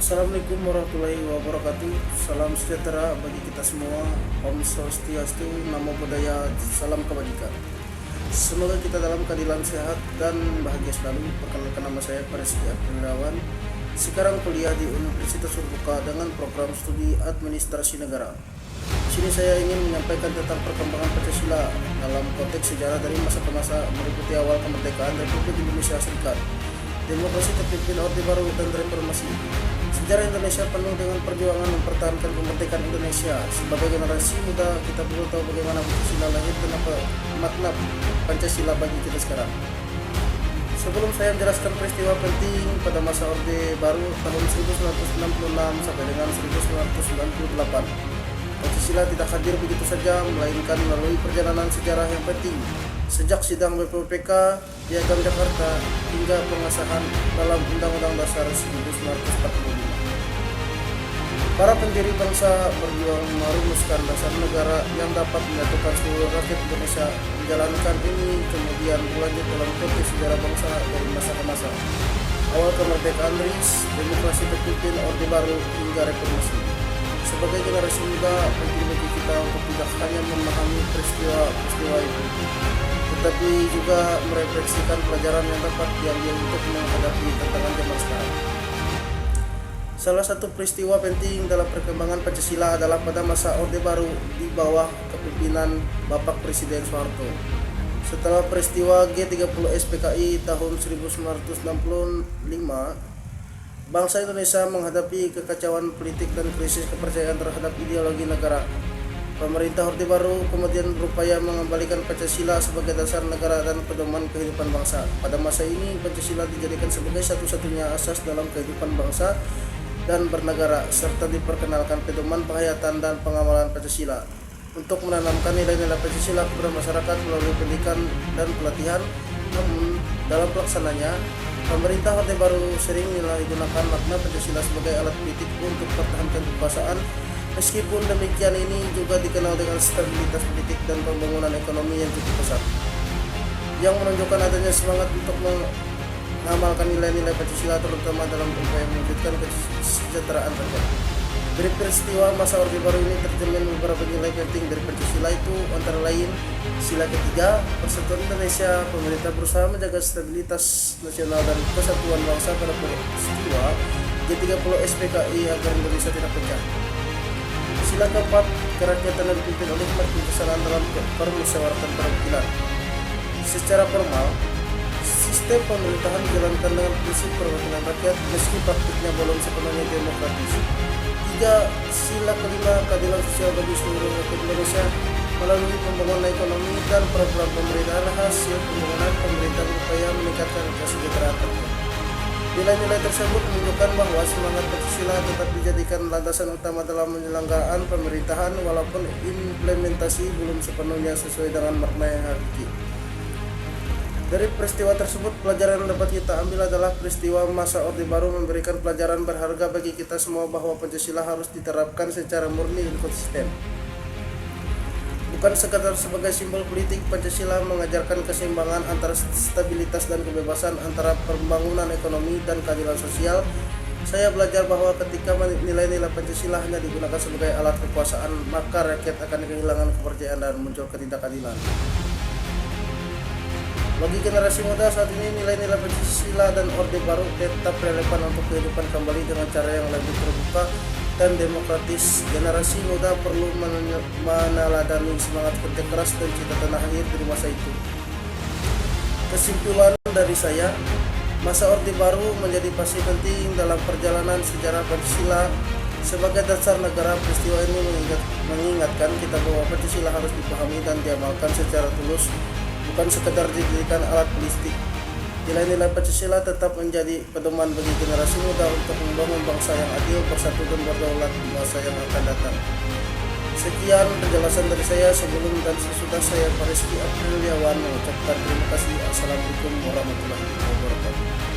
Assalamualaikum warahmatullahi wabarakatuh. Salam sejahtera bagi kita semua. Om Swastiastu, Namo Buddhaya, salam kebajikan. Semoga kita dalam keadilan sehat dan bahagia selalu. Perkenalkan, nama saya Pareski Apriliawan. Sekarang kuliah di Universitas Surbuka dengan program studi Administrasi Negara. Di sini saya ingin menyampaikan tentang perkembangan Pancasila dalam konteks sejarah dari masa ke masa meliputi awal kemerdekaan Republik Indonesia Serikat, demokrasi terpimpin Orde Baru dan reformasi. Sejarah Indonesia penuh dengan perjuangan mempertahankan kemerdekaan Indonesia. Sebagai generasi muda, kita perlu tahu bagaimana Pancasila lahir dan apa makna Pancasila bagi kita sekarang. Sebelum saya menjelaskan peristiwa penting pada masa Orde Baru tahun 1966 sampai dengan 1998, Pancasila tidak hadir begitu saja, melainkan melalui perjalanan sejarah yang penting. Sejak sidang BPUPK Piagam Jakarta hingga pengesahan dalam Undang-Undang Dasar 1945. Para pendiri bangsa berjuang merumuskan dasar negara yang dapat menyatukan seluruh rakyat Indonesia. Menjalankan ini kemudian berlanjut dalam konteks sejarah bangsa dari masa ke masa. Awal kemerdekaan RIS, demokrasi terpimpin Orde Baru hingga reformasi. Sebagai generasi muda, penting bagi kita untuk tidak hanya memahami peristiwa itu, tetapi juga merefleksikan pelajaran yang dapat diambil untuk menghadapi tantangan zaman sekarang. Salah satu peristiwa penting dalam perkembangan Pancasila adalah pada masa Orde Baru di bawah kepemimpinan Bapak Presiden Soeharto. Setelah peristiwa G30 SPKI tahun 1965, bangsa Indonesia menghadapi kekacauan politik dan krisis kepercayaan terhadap ideologi negara. Pemerintah Orde Baru kemudian berupaya mengembalikan Pancasila sebagai dasar negara dan pedoman kehidupan bangsa. Pada masa ini, Pancasila dijadikan sebagai satu-satunya asas dalam kehidupan bangsa dan bernegara, serta diperkenalkan pedoman penghayatan dan pengamalan Pancasila. Untuk menanamkan nilai-nilai Pancasila kepada masyarakat melalui pendidikan dan pelatihan, namun dalam pelaksananya, pemerintah Orde Baru sering menyalahgunakan makna Pancasila sebagai alat politik untuk mempertahankan kekuasaan. Meskipun demikian, ini juga dikenal dengan stabilitas politik dan pembangunan ekonomi yang cukup pesat, yang menunjukkan adanya semangat untuk mengamalkan nilai-nilai Pancasila, terutama dalam upaya mewujudkan kesejahteraan rakyat. Dari peristiwa masa Orde Baru ini tercermin beberapa nilai penting dari Pancasila, itu antara lain sila ketiga, persatuan Indonesia. Pemerintah berusaha menjaga stabilitas nasional dan kesatuan bangsa pada peristiwa G30 SPKI agar Indonesia tidak pecah. Sila keempat, kerakyatan yang dipimpin oleh hikmat kebijaksanaan dalam permusyawaratan perwakilan. Secara formal, sistem pemerintahan dijalankan dengan prinsip perwakilan rakyat meski praktiknya belum sepenuhnya demokratis. Sila kelima, keadilan sosial bagi seluruh rakyat Indonesia melalui pembangunan ekonomi dan program pemerintahan. Hasil pembangunan, pemerintah berupaya meningkatkan kesejahteraan rakyat. Nilai-nilai tersebut menunjukkan bahwa semangat Pancasila tetap dijadikan landasan utama dalam penyelenggaraan pemerintahan, walaupun implementasi belum sepenuhnya sesuai dengan makna yang hakiki. Dari peristiwa tersebut, pelajaran yang dapat kita ambil adalah peristiwa masa Orde Baru memberikan pelajaran berharga bagi kita semua bahwa Pancasila harus diterapkan secara murni dan konsisten. Bukan sekadar sebagai simbol politik, Pancasila mengajarkan keseimbangan antara stabilitas dan kebebasan, antara pembangunan ekonomi dan keadilan sosial. Saya belajar bahwa ketika nilai-nilai Pancasila hanya digunakan sebagai alat kekuasaan, maka rakyat akan kehilangan kepercayaan dan muncul ketidakadilan. Bagi generasi muda saat ini, nilai-nilai Pancasila dan Orde Baru tetap relevan untuk kehidupan kembali dengan cara yang lebih terbuka dan demokratis. Generasi muda perlu meneladani semangat kerja keras dan cita tanah air dari masa itu. Kesimpulan dari saya, masa Orde Baru menjadi fase penting dalam perjalanan sejarah Pancasila. Sebagai dasar negara, peristiwa ini mengingatkan kita bahwa Pancasila harus dipahami dan diamalkan secara tulus, bukan sekedar dijadikan alat politik. Nilai-nilai Pancasila tetap menjadi pedoman bagi generasi muda untuk membangun bangsa yang adil, bersatu dan berdaulat di masa yang akan datang. Sekian penjelasan dari saya. Sebelum dan sesudah, saya Pareski Apriliawan mengucapkan terima kasih. Assalamualaikum warahmatullahi wabarakatuh.